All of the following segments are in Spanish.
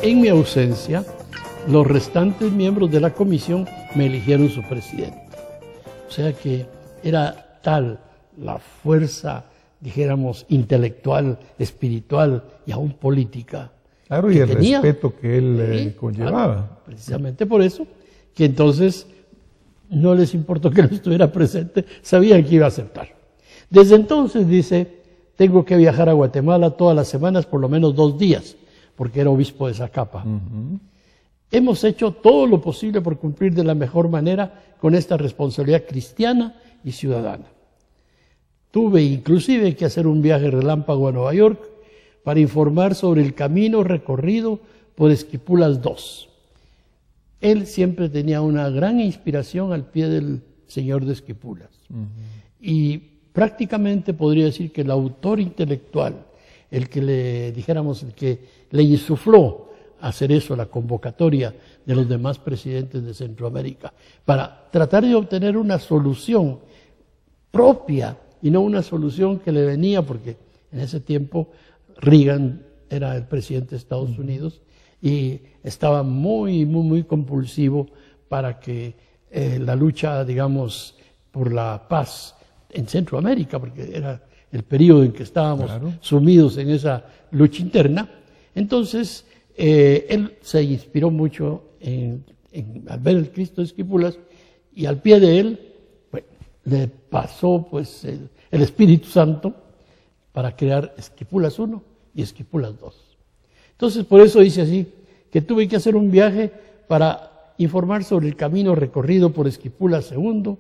En mi ausencia, los restantes miembros de la comisión me eligieron su presidente. O sea que era tal la fuerza, dijéramos, intelectual, espiritual y aún política. Claro, y el respeto que él conllevaba. Claro, precisamente por eso, que entonces no les importó que no estuviera presente, sabían que iba a aceptar. Desde entonces, dice, tengo que viajar a Guatemala todas las semanas, por lo menos 2 días, porque era obispo de Zacapa. Hemos hecho todo lo posible por cumplir de la mejor manera con esta responsabilidad cristiana y ciudadana. Tuve inclusive que hacer un viaje relámpago a Nueva York para informar sobre el camino recorrido por Esquipulas II. Él siempre tenía una gran inspiración al pie del Señor de Esquipulas. Y prácticamente podría decir que el autor intelectual, el que le insufló hacer eso, la convocatoria de los demás presidentes de Centroamérica, para tratar de obtener una solución propia y no una solución que le venía, porque en ese tiempo Reagan era el presidente de Estados Unidos y estaba muy compulsivo para que la lucha, digamos, por la paz en Centroamérica, porque era el periodo en que estábamos sumidos en esa lucha interna. Entonces, él se inspiró mucho al ver el Cristo de Esquipulas, y al pie de él le pasó pues el Espíritu Santo para crear Esquipulas I y Esquipulas II. Entonces, por eso dice así, que tuve que hacer un viaje para informar sobre el camino recorrido por Esquipulas II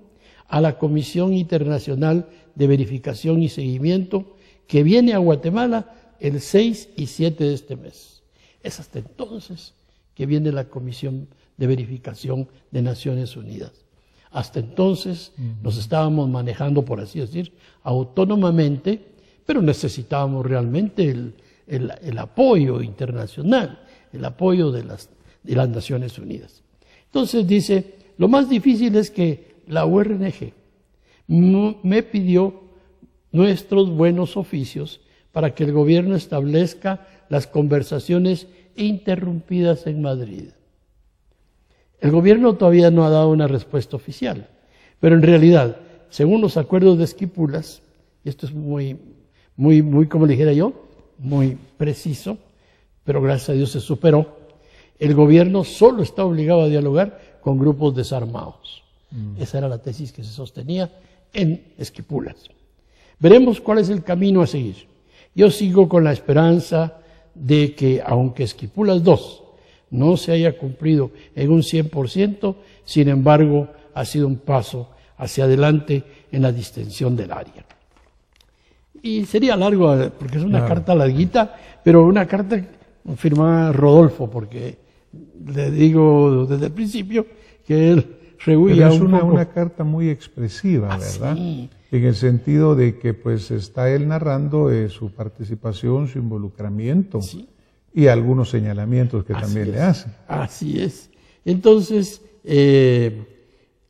a la Comisión Internacional de Verificación y Seguimiento, que viene a Guatemala el 6 y 7 de este mes. Es hasta entonces que viene la Comisión de Verificación de Naciones Unidas. Hasta entonces nos estábamos manejando, por así decir, autónomamente, pero necesitábamos realmente el apoyo internacional, el apoyo de las Naciones Unidas. Entonces dice, lo más difícil es que la URNG me pidió nuestros buenos oficios para que el gobierno establezca las conversaciones interrumpidas en Madrid. El gobierno todavía no ha dado una respuesta oficial, pero en realidad, según los acuerdos de Esquipulas, y esto es muy, como le dijera yo, muy preciso, pero gracias a Dios se superó, el gobierno solo está obligado a dialogar con grupos desarmados. Esa era la tesis que se sostenía en Esquipulas. Veremos cuál es el camino a seguir. Yo sigo con la esperanza de que, aunque Esquipulas II no se haya cumplido en un 100%, sin embargo, ha sido un paso hacia adelante en la distensión del área. Y sería largo, porque es una carta larguita, pero una carta firmada Rodolfo, porque le digo desde el principio que él rehuía un poco. Una carta muy expresiva, ¿verdad? Sí. En el sentido de que pues está él narrando su participación, su involucramiento y algunos señalamientos que también le hacen. Así es. Entonces,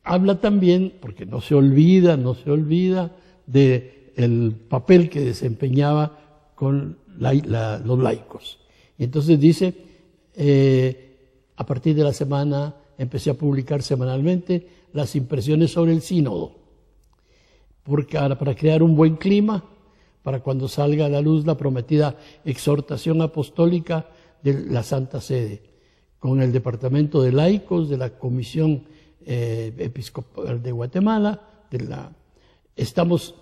habla también, porque no se olvida del papel que desempeñaba con los laicos. Y entonces dice, a partir de la semana empecé a publicar semanalmente las impresiones sobre el sínodo, para crear un buen clima, para cuando salga a la luz la prometida exhortación apostólica de la Santa Sede, con el Departamento de Laicos, de la Comisión Episcopal de Guatemala,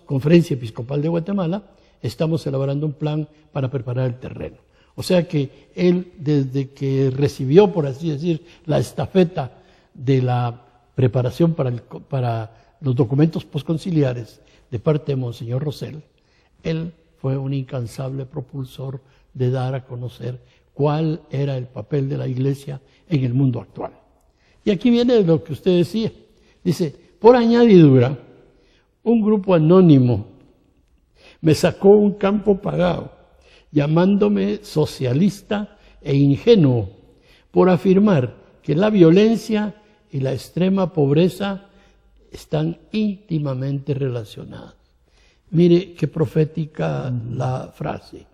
Conferencia Episcopal de Guatemala, estamos elaborando un plan para preparar el terreno. O sea que él, desde que recibió, por así decir, la estafeta de la preparación para los documentos postconciliares de parte de Monseñor Rosell, él fue un incansable propulsor de dar a conocer cuál era el papel de la Iglesia en el mundo actual. Y aquí viene lo que usted decía. Dice, por añadidura, un grupo anónimo me sacó un campo pagado, llamándome socialista e ingenuo, por afirmar que la violencia y la extrema pobreza están íntimamente relacionadas. Mire qué profética la frase,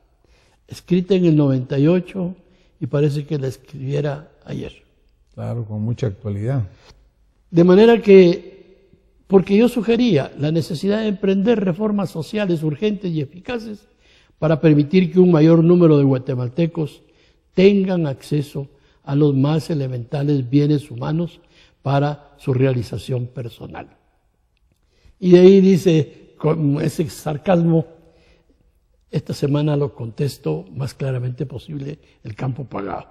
escrita en el 98 y parece que la escribiera ayer. Claro, con mucha actualidad. De manera que, porque yo sugería la necesidad de emprender reformas sociales urgentes y eficaces para permitir que un mayor número de guatemaltecos tengan acceso a los más elementales bienes humanos para su realización personal. Y de ahí dice, con ese sarcasmo, esta semana lo contesto más claramente posible, el campo pagado.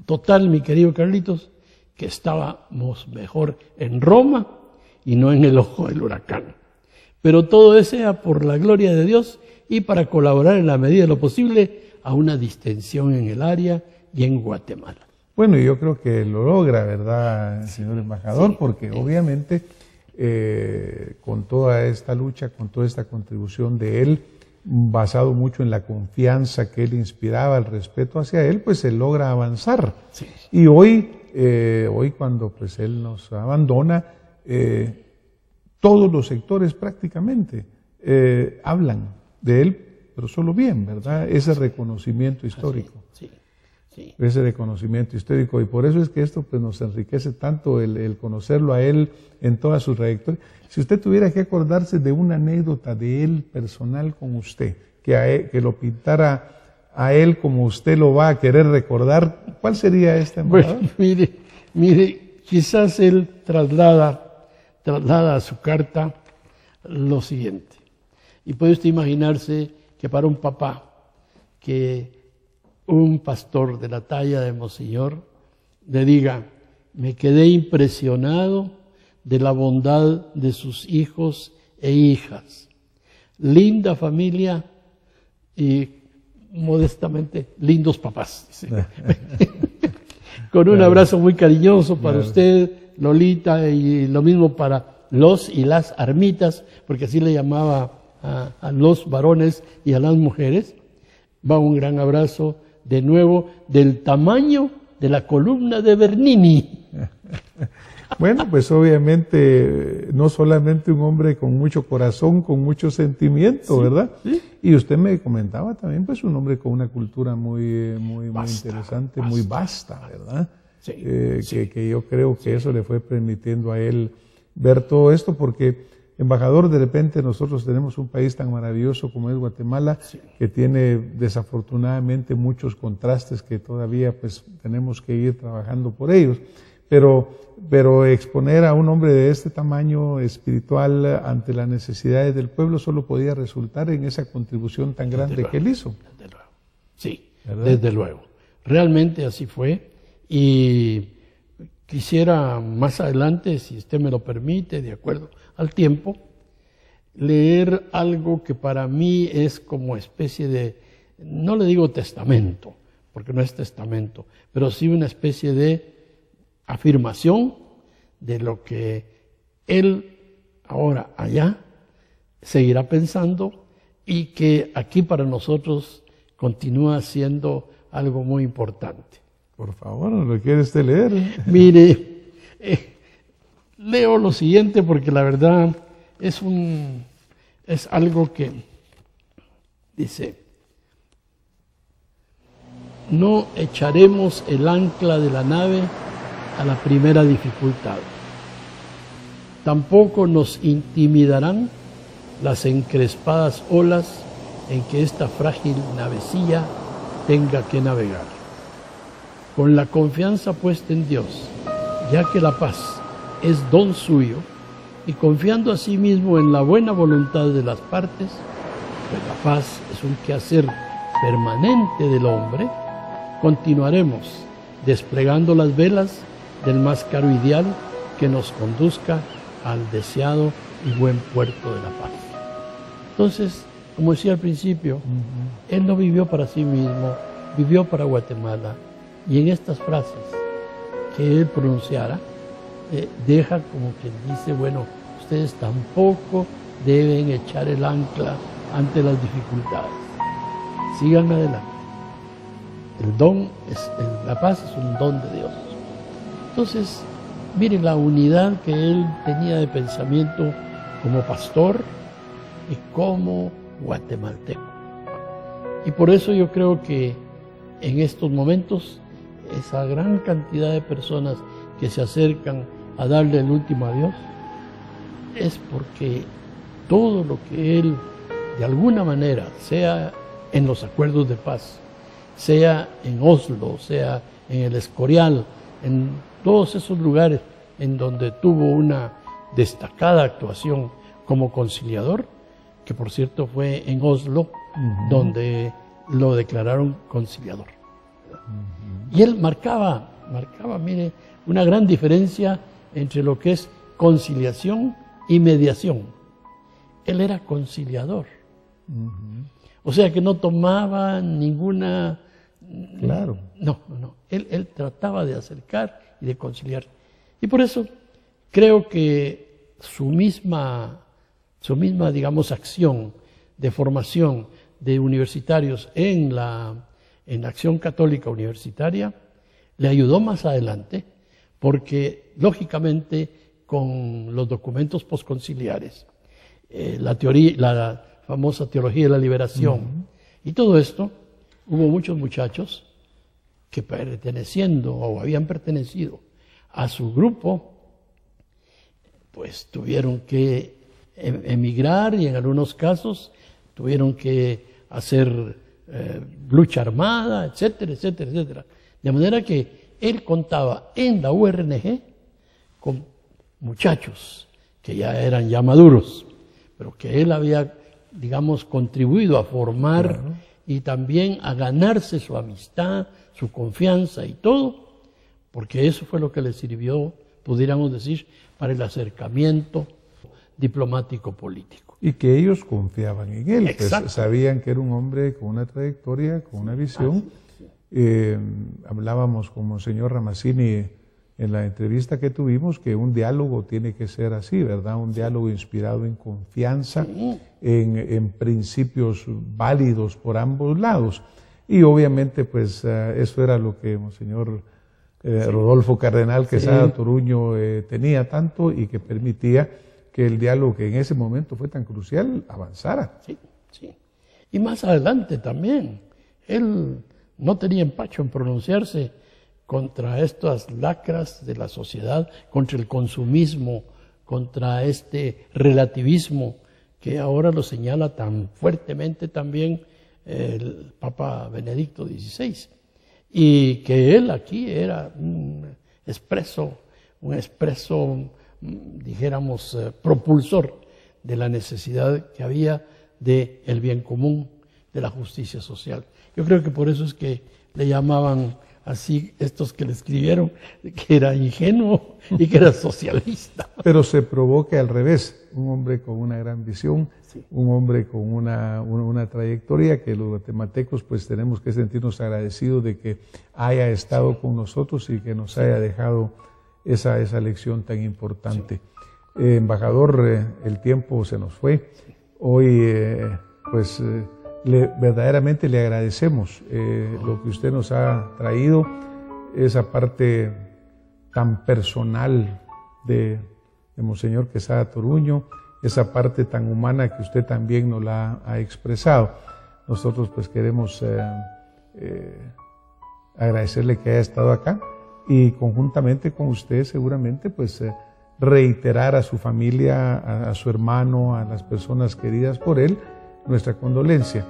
Total, mi querido Carlitos, que estábamos mejor en Roma y no en el ojo del huracán. Pero todo sea por la gloria de Dios y para colaborar en la medida de lo posible a una distensión en el área y en Guatemala. Bueno, yo creo que lo logra, ¿verdad, señor embajador? Sí, porque obviamente con toda esta lucha, con toda esta contribución de él, basado mucho en la confianza que él inspiraba, el respeto hacia él, pues se logra avanzar. Sí. Y hoy cuando pues él nos abandona, todos los sectores prácticamente hablan de él, pero solo bien, ¿verdad? Ese reconocimiento histórico. Sí. Sí. Ese reconocimiento histórico, y por eso es que esto pues nos enriquece tanto el conocerlo a él en toda su trayectoria. Si usted tuviera que acordarse de una anécdota de él personal con usted, que lo pintara a él como usted lo va a querer recordar, ¿cuál sería esta? Bueno, mire, quizás él traslada a su carta lo siguiente. Y puede usted imaginarse que para un papá, que un pastor de la talla de Monseñor le diga, me quedé impresionado de la bondad de sus hijos e hijas. Linda familia y modestamente lindos papás. Con un abrazo muy cariñoso para usted, Lolita, y lo mismo para los y las armitas, porque así le llamaba a los varones y a las mujeres. Va un gran abrazo de nuevo del tamaño de la columna de Bernini. Bueno, pues obviamente no solamente un hombre con mucho corazón, con mucho sentimiento, sí, ¿verdad? Sí. Y usted me comentaba también, pues un hombre con una cultura muy interesante, muy vasta, ¿verdad? Sí, que yo creo que eso le fue permitiendo a él ver todo esto, porque embajador, de repente nosotros tenemos un país tan maravilloso como es Guatemala, que tiene desafortunadamente muchos contrastes que todavía pues tenemos que ir trabajando por ellos. Pero exponer a un hombre de este tamaño espiritual ante las necesidades del pueblo solo podía resultar en esa contribución tan grande que él hizo. Desde luego. Sí, ¿verdad? Desde luego. Realmente así fue. Y quisiera más adelante, si usted me lo permite, de acuerdo al tiempo, leer algo que para mí es como especie de, no le digo testamento, porque no es testamento, pero sí una especie de afirmación de lo que él ahora allá seguirá pensando y que aquí para nosotros continúa siendo algo muy importante. Por favor, ¿lo quiere usted leer? Mire, leo lo siguiente porque la verdad es algo que dice: no echaremos el ancla de la nave a la primera dificultad. Tampoco nos intimidarán las encrespadas olas en que esta frágil navecilla tenga que navegar. Con la confianza puesta en Dios, ya que la paz es don suyo, y confiando asimismo en la buena voluntad de las partes, pues la paz es un quehacer permanente del hombre, continuaremos desplegando las velas del más caro ideal que nos conduzca al deseado y buen puerto de la paz. Entonces, como decía al principio, él no vivió para sí mismo, vivió para Guatemala, y en estas frases que él pronunciara, deja como quien dice, bueno, ustedes tampoco deben echar el ancla ante las dificultades. Sigan adelante. La paz es un don de Dios. Entonces, miren la unidad que él tenía de pensamiento como pastor y como guatemalteco. Y por eso yo creo que en estos momentos esa gran cantidad de personas que se acercan a darle el último adiós es porque todo lo que él de alguna manera, sea en los acuerdos de paz, sea en Oslo, sea en el Escorial, en todos esos lugares en donde tuvo una destacada actuación como conciliador, que por cierto fue en Oslo, donde lo declararon conciliador. Y él marcaba, mire, una gran diferencia entre lo que es conciliación y mediación. Él era conciliador. O sea que no tomaba ninguna... Claro. No. Él trataba de acercar y de conciliar. Y por eso creo que su misma, digamos, acción de formación de universitarios en la acción católica universitaria le ayudó más adelante, porque lógicamente con los documentos posconciliares, la famosa teología de la liberación y todo esto, hubo muchos muchachos que perteneciendo o habían pertenecido a su grupo, pues tuvieron que emigrar y en algunos casos tuvieron que hacer lucha armada, etcétera, etcétera, etcétera. De manera que él contaba en la URNG con muchachos que ya eran ya maduros, pero que él había, digamos, contribuido a formar y también a ganarse su amistad, su confianza y todo, porque eso fue lo que le sirvió, pudiéramos decir, para el acercamiento diplomático político. Y que ellos confiaban en él, Exacto. sabían que era un hombre con una trayectoria, con una visión. Hablábamos con Monseñor Ramazzini en la entrevista que tuvimos que un diálogo tiene que ser así, ¿verdad? Un diálogo inspirado en confianza, en principios válidos por ambos lados. Y obviamente, pues, eso era lo que Monseñor Rodolfo Cardenal Quesada Toruño tenía tanto y que permitía que el diálogo que en ese momento fue tan crucial avanzara. Sí. Y más adelante también. Él no tenía empacho en pronunciarse contra estas lacras de la sociedad, contra el consumismo, contra este relativismo que ahora lo señala tan fuertemente también el Papa Benedicto XVI. Y que él aquí era un expreso, dijéramos, propulsor de la necesidad que había del bien común, de la justicia social. Yo creo que por eso es que le llamaban así estos que le escribieron, que era ingenuo y que era socialista. Pero se probó que al revés, un hombre con una gran visión, un hombre con una trayectoria que los guatemaltecos pues tenemos que sentirnos agradecidos de que haya estado con nosotros y que nos haya dejado esa lección tan importante. Embajador, el tiempo se nos fue. Hoy pues verdaderamente le agradecemos lo que usted nos ha traído, esa parte tan personal de Monseñor Quesada Toruño, esa parte tan humana que usted también nos la ha expresado. Nosotros pues queremos agradecerle que haya estado acá y conjuntamente con usted seguramente pues reiterar a su familia, a su hermano, a las personas queridas por él, nuestra condolencia.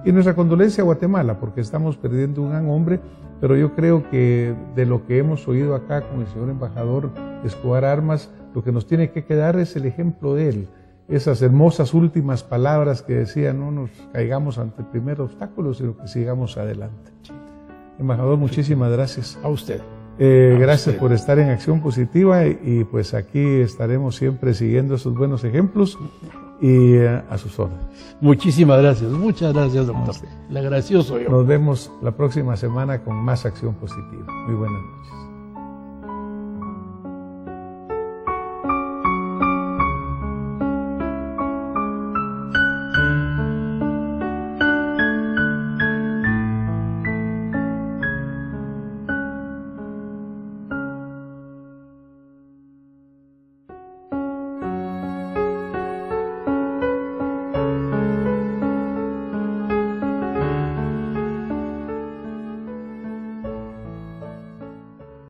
Y nuestra condolencia a Guatemala, porque estamos perdiendo un gran hombre, pero yo creo que de lo que hemos oído acá con el señor embajador Escobar Armas, lo que nos tiene que quedar es el ejemplo de él. Esas hermosas últimas palabras que decía, no nos caigamos ante el primer obstáculo, sino que sigamos adelante. Embajador, muchísimas gracias. A usted. Gracias por estar en Acción Positiva y pues aquí estaremos siempre siguiendo esos buenos ejemplos y a sus órdenes. Muchísimas gracias, muchas gracias, doctor. El agradecido soy yo. Nos vemos la próxima semana con más Acción Positiva. Muy buenas noches.